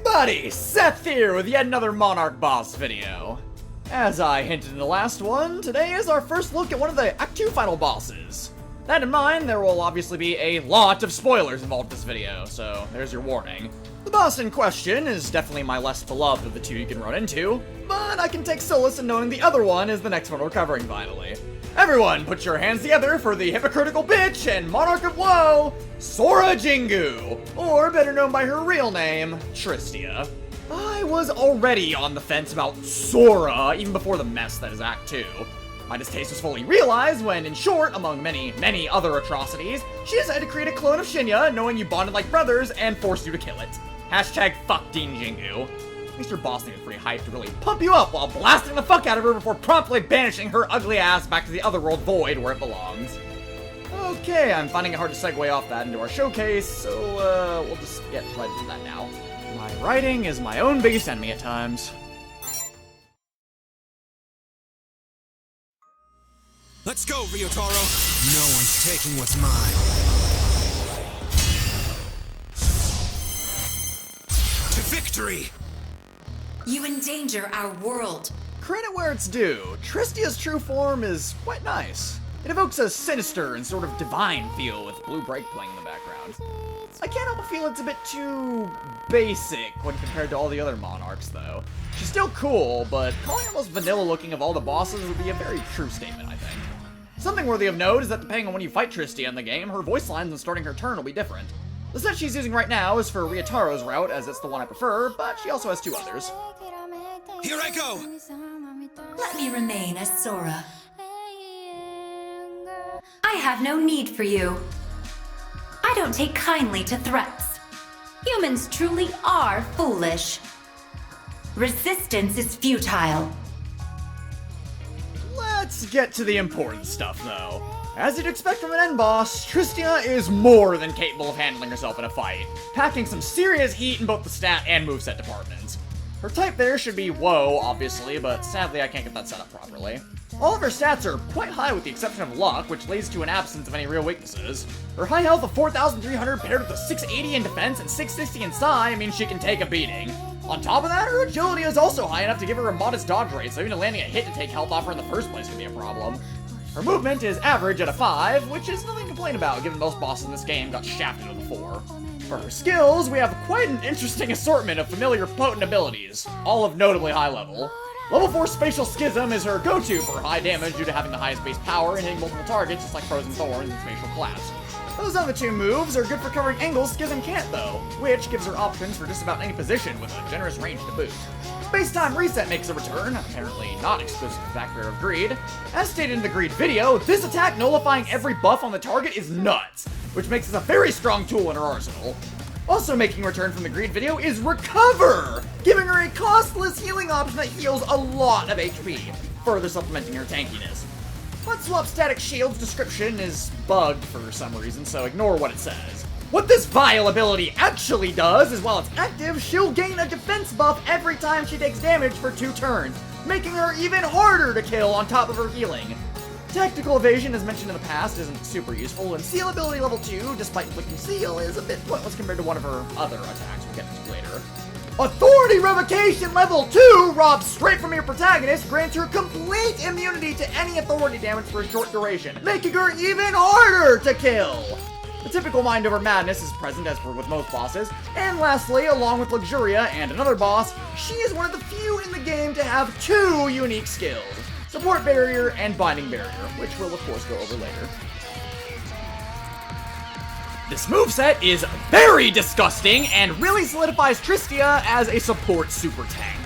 everybody! Seth here with yet another Monark boss video. As I hinted in the last one, today is our first look at one of the Act 2 final bosses. That in mind, there will obviously be a lot of spoilers involved in this video, so there's your warning. The boss in question is definitely my less beloved of the two you can run into, but I can take solace in knowing the other one is the next one we're covering finally. Everyone, put your hands together for the hypocritical bitch and Monarch of Woe, Sora Jingu, or better known by her real name, Tristia. I was already on the fence about Sora even before the mess that is Act 2. My distaste was fully realized when, in short, among many other atrocities, she decided to create a clone of Shinya, knowing you bonded like brothers, and forced you to kill it. Hashtag fuck Dean Jingu. At least her boss name is pretty hyped to really pump you up while blasting the fuck out of her before promptly banishing her ugly ass back to the otherworld void where it belongs. Okay, I'm finding it hard to segue off that into our showcase, so we'll just get right into that now. My writing is my own biggest enemy at times. Let's go, Ryotaro! No one's taking what's mine. To victory! You endanger our world. Credit where it's due, Tristia's true form is quite nice. It evokes a sinister and sort of divine feel with Blue Break playing in the background. I can't help but feel it's a bit too basic when compared to all the other Monarchs, though. She's still cool, but calling her most vanilla looking of all the bosses would be a very true statement, I think. Something worthy of note is that depending on when you fight Tristia in the game, her voice lines when starting her turn will be different. The set she's using right now is for Ryotaro's route, as it's the one I prefer, but she also has two others. Here I go! Let me remain as Sora. I have no need for you. I don't take kindly to threats. Humans truly are foolish. Resistance is futile. Let's get to the important stuff, though. As you'd expect from an end boss, Tristia is more than capable of handling herself in a fight, packing some serious heat in both the stat and moveset departments. Her type there should be Woe, obviously, but sadly I can't get that set up properly. All of her stats are quite high with the exception of luck, which leads to an absence of any real weaknesses. Her high health of 4,300 paired with a 680 in defense and 660 in psi means she can take a beating. On top of that, her agility is also high enough to give her a modest dodge rate, so even landing a hit to take health off her in the first place would be a problem. Her movement is average at a 5, which is nothing to complain about given most bosses in this game got shafted with a 4. For her skills, we have quite an interesting assortment of familiar potent abilities, all of notably high level. Level 4 Spatial Schism is her go-to for high damage due to having the highest base power and hitting multiple targets just like Frozen Thorns and Spatial Collapse. Those other two moves are good for covering angles Schism can't though, which gives her options for just about any position with a generous range to boot. Space-Time Reset makes a return, apparently not exclusive to Factor of Greed. As stated in the Greed video, this attack nullifying every buff on the target is nuts, which makes this a very strong tool in her arsenal. Also making a return from the Greed video is Recover, giving her a costless healing option that heals a lot of HP, further supplementing her tankiness. Let's swap Static Shield's description is bugged for some reason, so ignore what it says. What this vile ability actually does is while it's active, she'll gain a defense buff every time she takes damage for 2 turns, making her even harder to kill on top of her healing. Tactical Evasion, as mentioned in the past, isn't super useful, and Seal ability level 2, despite inflicting Seal, is a bit pointless compared to one of her other attacks we'll get to later. Authority Revocation level 2 robs straight from your protagonist, grants her complete immunity to any authority damage for a short duration, making her even harder to kill! The typical Mind Over Madness is present as per with most bosses, and lastly, along with Luxuria and another boss, she is one of the few in the game to have 2 unique skills. Support Barrier and Binding Barrier, which we'll of course go over later. This moveset is very disgusting and really solidifies Tristia as a support super tank.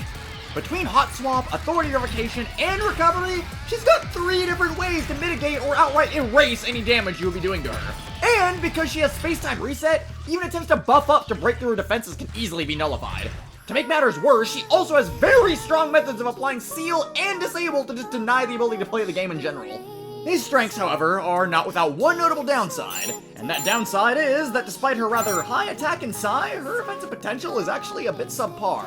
Between Hot Swap, Authority Revocation, and Recovery, she's got 3 different ways to mitigate or outright erase any damage you would be doing to her. And because she has Space-Time Reset, even attempts to buff up to break through her defenses can easily be nullified. To make matters worse, she also has very strong methods of applying Seal and Disable to just deny the ability to play the game in general. These strengths, however, are not without one notable downside, and that downside is that despite her rather high attack and psi, her offensive potential is actually a bit subpar.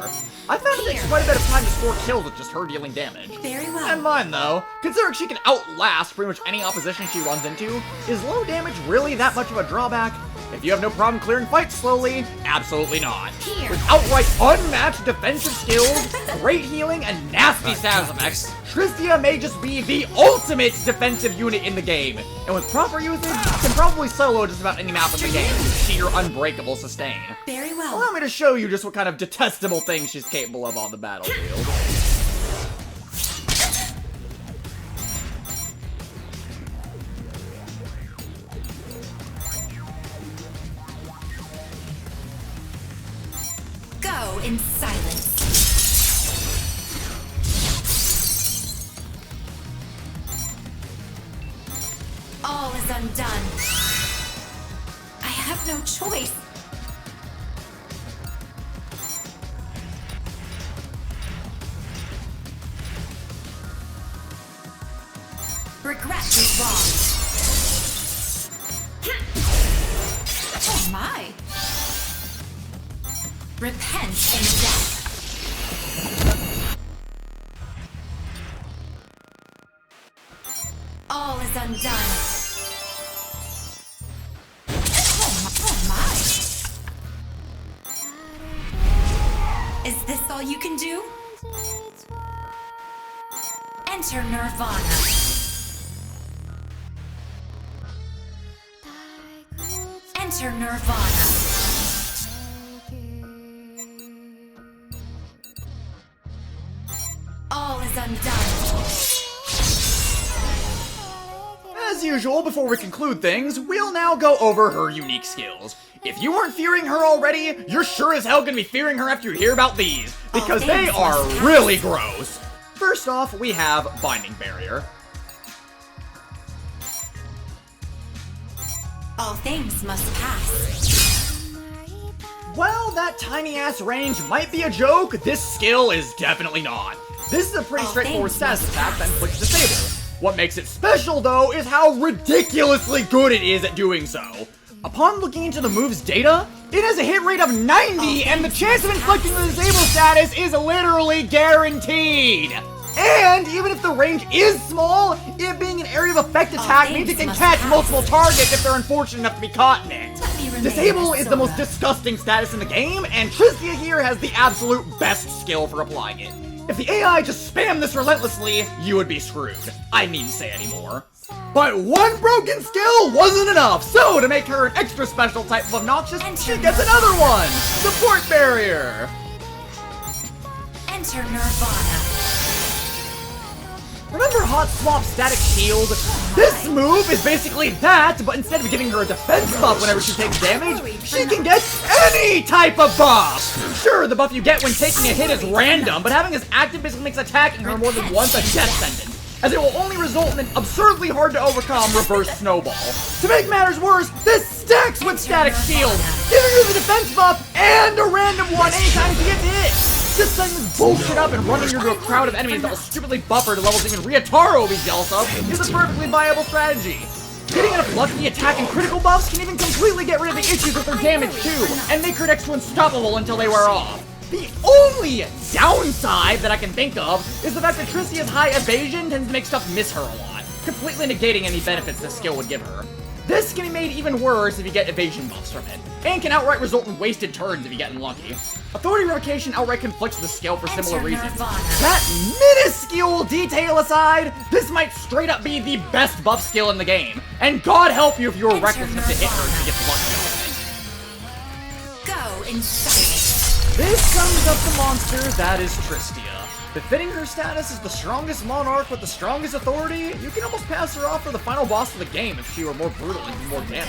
I found it takes quite a bit of time to score kills with just her dealing damage. Very well. And mine though, considering she can outlast pretty much any opposition she runs into, is low damage really that much of a drawback? If you have no problem clearing fights slowly, absolutely not. Here. With outright unmatched defensive skills, great healing, and nasty status effects, Tristia may just be the ultimate defensive unit in the game, and with proper usage, can probably solo just about any map in the game with sheer unbreakable sustain. Very well. Allow me to show you just what kind of detestable things she's capable of on the battlefield. Go in silence. All is undone. I have no choice. Regret is wrong. Oh my! Repent in death. All is undone. Oh my! Is this all you can do? Enter Nirvana. Enter Nirvana. All is undone. As usual, before we conclude things, we'll now go over her unique skills. If you weren't fearing her already, you're sure as hell gonna be fearing her after you hear about these, because they are really gross. First off, we have Binding Barrier. All things must pass. While that tiny-ass range might be a joke, this skill is definitely not. This is a pretty straightforward status attack that inflicts disable. What makes it special, though, is how ridiculously good it is at doing so. Upon looking into the move's data, it has a hit rate of 90, and the chance of inflicting the disable status is literally guaranteed. And even if the range is small, it being an area of effect attack means it can catch multiple targets if they're unfortunate enough to be caught in it. Disable is the most disgusting status in the game, and Tristia here has the absolute best skill for applying it. If the AI just spammed this relentlessly, you would be screwed. I needn't say anymore. But one broken skill wasn't enough, so to make her an extra special type of obnoxious, she gets another one! Support Barrier! Enter Nirvana. Remember Hot Swap Static Shield? This move is basically that, but instead of giving her a defense buff whenever she takes damage, she can get any type of buff! Sure, the buff you get when taking a hit is random, but having this active basically makes attacking her more than once a death sentence, as it will only result in an absurdly hard to overcome reverse snowball. To make matters worse, this stacks with Static Shield, giving her the defense buff and a random one anytime she gets hit! Just setting this bullshit up and running into a crowd of enemies that will stupidly buffer to levels even Ryotaro will be jealous of is a perfectly viable strategy. Getting enough lucky attack and critical buffs can even completely get rid of the issues with their damage too, and make her next to unstoppable until they wear off. The only downside that I can think of is the fact that Tristia's high evasion tends to make stuff miss her a lot, completely negating any benefits this skill would give her. This can be made even worse if you get evasion buffs from it, and can outright result in wasted turns if you get unlucky. Authority Revocation outright conflicts with the skill for similar reasons. That minuscule detail aside, this might straight up be the best buff skill in the game, and God help you if you were reckless enough to hit her if you get lucky on it. Go in silence. This sums up the monster that is Tristia. Befitting her status as the strongest Monarch with the strongest authority, you can almost pass her off for the final boss of the game if she were more brutal and did more damage.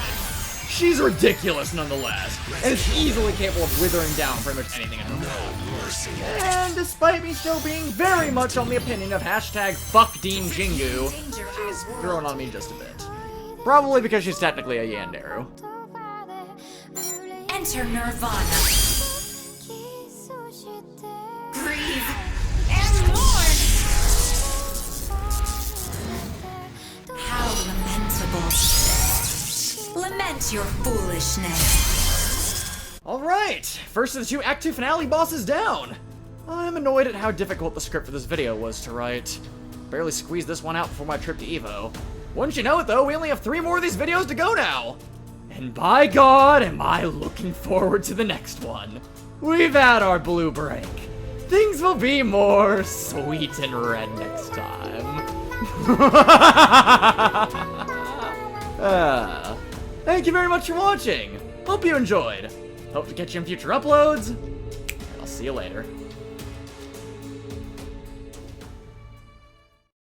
She's ridiculous nonetheless, and is easily capable of withering down pretty much anything in her way. And despite me still being very much on the opinion of hashtag fuck Dean Jingu, she's growing on me just a bit. Probably because she's technically a Yandere. Enter Nirvana. Grieve and mourn. How lamentable. Lament your foolishness. Alright, first of the two Act 2 finale bosses down. I'm annoyed at how difficult the script for this video was to write. Barely squeezed this one out before my trip to EVO. Wouldn't you know it though, we only have 3 more of these videos to go now. And by God, am I looking forward to the next one. We've had our blue break. Things will be more sweet and red next time. Thank you very much for watching. Hope you enjoyed. Hope to catch you in future uploads. I'll see you later.